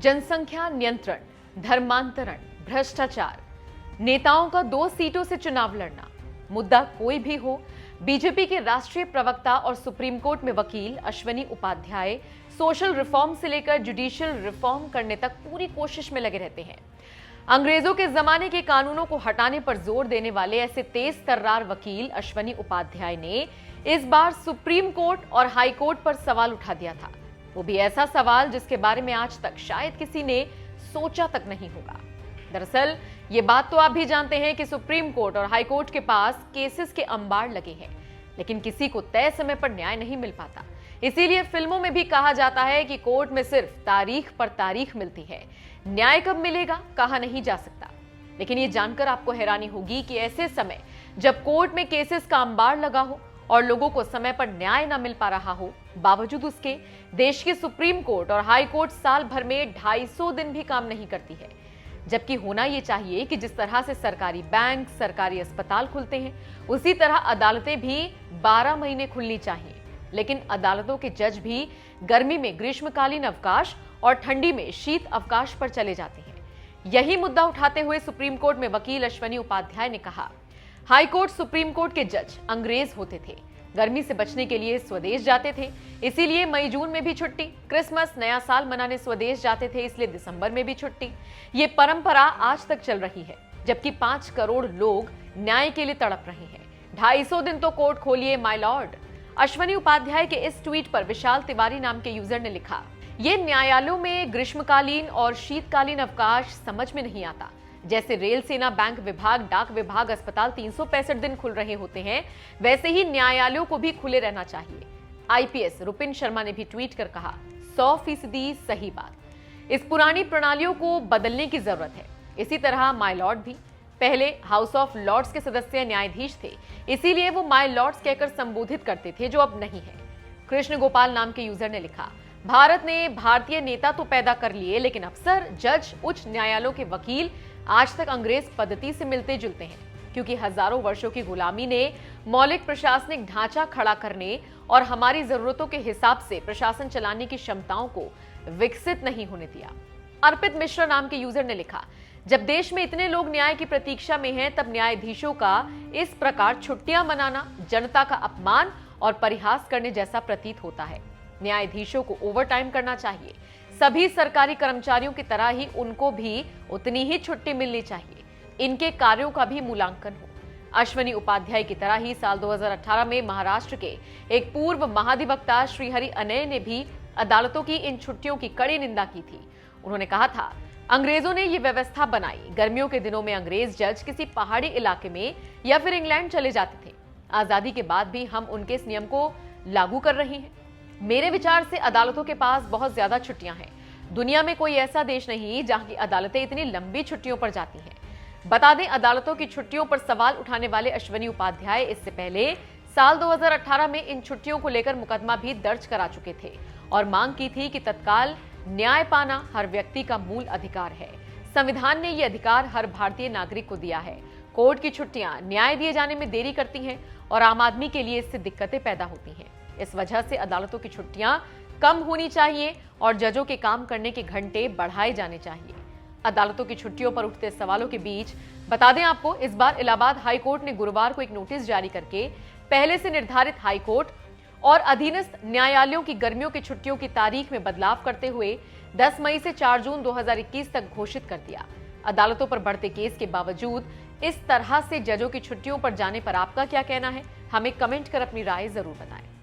जनसंख्या नियंत्रण, धर्मांतरण, भ्रष्टाचार, नेताओं का 2 सीटों से चुनाव लड़ना, मुद्दा कोई भी हो, बीजेपी के राष्ट्रीय प्रवक्ता और सुप्रीम कोर्ट में वकील अश्वनी उपाध्याय सोशल रिफॉर्म से लेकर जुडिशियल रिफॉर्म करने तक पूरी कोशिश में लगे रहते हैं। अंग्रेजों के जमाने के कानूनों को हटाने पर जोर देने वाले ऐसे तेज तर्रार वकील अश्वनी उपाध्याय ने इस बार सुप्रीम कोर्ट और हाई कोर्ट पर सवाल उठा दिया था। वो भी ऐसा सवाल जिसके बारे में आज तक शायद किसी ने सोचा तक नहीं होगा। दरअसल ये बात तो आप भी जानते हैं कि सुप्रीम कोर्ट और हाई कोर्ट के पास केसेस के अंबार लगे हैं, लेकिन किसी को तय समय पर न्याय नहीं मिल पाता। इसीलिए फिल्मों में भी कहा जाता है कि कोर्ट में सिर्फ तारीख पर तारीख मिलती है, न्याय कब मिलेगा कहा नहीं जा सकता। लेकिन ये जानकर आपको हैरानी होगी कि ऐसे समय जब कोर्ट में केसेस का अंबार लगा हो और लोगों को समय पर न्याय न मिल पा रहा हो, बावजूद उसके देश की सुप्रीम कोर्ट और हाई कोर्ट साल भर में 250 दिन भी काम नहीं करती है। जबकि होना यह चाहिए कि जिस तरह से सरकारी बैंक, सरकारी अस्पताल खुलते हैं, उसी तरह अदालतें भी 12 महीने खुलनी चाहिए। लेकिन अदालतों के जज भी गर्मी में ग्रीष्मकालीन अवकाश और ठंडी में शीत अवकाश पर चले जाते हैं। यही मुद्दा उठाते हुए सुप्रीम कोर्ट में वकील अश्वनी उपाध्याय ने कहा, हाई कोर्ट, सुप्रीम कोर्ट के जज अंग्रेज होते थे, गर्मी से बचने के लिए स्वदेश जाते थे, इसीलिए मई जून में भी छुट्टी, क्रिसमस, नया साल मनाने स्वदेश जाते थे, इसलिए दिसंबर में भी छुट्टी। ये परंपरा आज तक चल रही है, जबकि 5 करोड़ लोग न्याय के लिए तड़प रहे हैं। 250 दिन तो कोर्ट खोलिए माय लॉर्ड। अश्वनी उपाध्याय के इस ट्वीट पर विशाल तिवारी नाम के यूजर ने लिखा, ये न्यायालयों में ग्रीष्मकालीन और शीतकालीन अवकाश समझ में नहीं आता। जैसे रेल सेना, बैंक विभाग, डाक विभाग, अस्पताल 365 दिन खुल रहे होते हैं, वैसे ही न्यायालयों को भी खुले रहना चाहिए। आईपीएस रुपिन शर्मा ने भी ट्वीट कर कहा, 100% सही बात। इस पुरानी प्रणालियों को बदलने की जरूरत है। इसी तरह माय लॉर्ड भी पहले हाउस ऑफ लॉर्ड्स के सदस्य न्यायाधीश थे, इसीलिए वो माय लॉर्ड्स कहकर संबोधित करते थे, जो अब नहीं है। कृष्ण गोपाल नाम के यूजर ने लिखा, भारत ने भारतीय नेता तो पैदा कर लिए, लेकिन अफसर, जज, उच्च न्यायालयों के वकील आज तक अंग्रेज पद्धति से मिलते जुलते हैं, क्योंकि हजारों वर्षों की गुलामी ने मौलिक प्रशासनिक ढांचा खड़ा करने और हमारी जरूरतों के हिसाब से प्रशासन चलाने की क्षमताओं को विकसित नहीं होने दिया। अर्पित मिश्रा नाम के यूजर ने लिखा, जब देश में इतने लोग न्याय की प्रतीक्षा में हैं, तब न्यायाधीशों का इस प्रकार छुट्टियां मनाना जनता का अपमान और परिहास करने जैसा प्रतीत होता है। न्यायाधीशों को ओवरटाइम करना चाहिए। सभी सरकारी कर्मचारियों की तरह ही उनको भी उतनी ही छुट्टी मिलनी चाहिए। इनके कार्यों का भी मूल्यांकन हो। अश्वनी उपाध्याय की तरह ही साल 2018 में महाराष्ट्र के एक पूर्व महाधिवक्ता श्रीहरि अनय ने भी अदालतों की इन छुट्टियों की कड़ी निंदा की थी। उन्होंने कहा था, अंग्रेजों ने ये व्यवस्था बनाई। गर्मियों के दिनों में अंग्रेज जज किसी पहाड़ी इलाके में या फिर इंग्लैंड चले जाते थे। आजादी के बाद भी हम उनके इस नियम को लागू कर रहे हैं। मेरे विचार से अदालतों के पास बहुत ज्यादा छुट्टियां हैं। दुनिया में कोई ऐसा देश नहीं जहां की अदालतें इतनी लंबी छुट्टियों पर जाती हैं। बता दें, अदालतों की छुट्टियों पर सवाल उठाने वाले अश्वनी उपाध्याय इससे पहले साल 2018 में इन छुट्टियों को लेकर मुकदमा भी दर्ज करा चुके थे और मांग की थी कि तत्काल न्याय पाना हर व्यक्ति का मूल अधिकार है। संविधान ने ये अधिकार हर भारतीय नागरिक को दिया है। कोर्ट की छुट्टियां न्याय दिए जाने में देरी करती हैं और आम आदमी के लिए इससे दिक्कतें पैदा होती हैं। इस वजह से अदालतों की छुट्टियां कम होनी चाहिए और जजों के काम करने के घंटे बढ़ाए जाने चाहिए। अदालतों की छुट्टियों पर उठते सवालों के बीच बता दें आपको, इस बार इलाहाबाद हाई कोर्ट ने गुरुवार को एक नोटिस जारी करके पहले से निर्धारित हाई कोर्ट और अधीनस्थ न्यायालयों की गर्मियों की छुट्टियों की तारीख में बदलाव करते हुए 10 मई से 4 जून 2021 तक घोषित कर दिया। अदालतों पर बढ़ते केस के बावजूद इस तरह से जजों की छुट्टियों पर जाने पर आपका क्या कहना है? हमें कमेंट कर अपनी राय जरूर बताएं।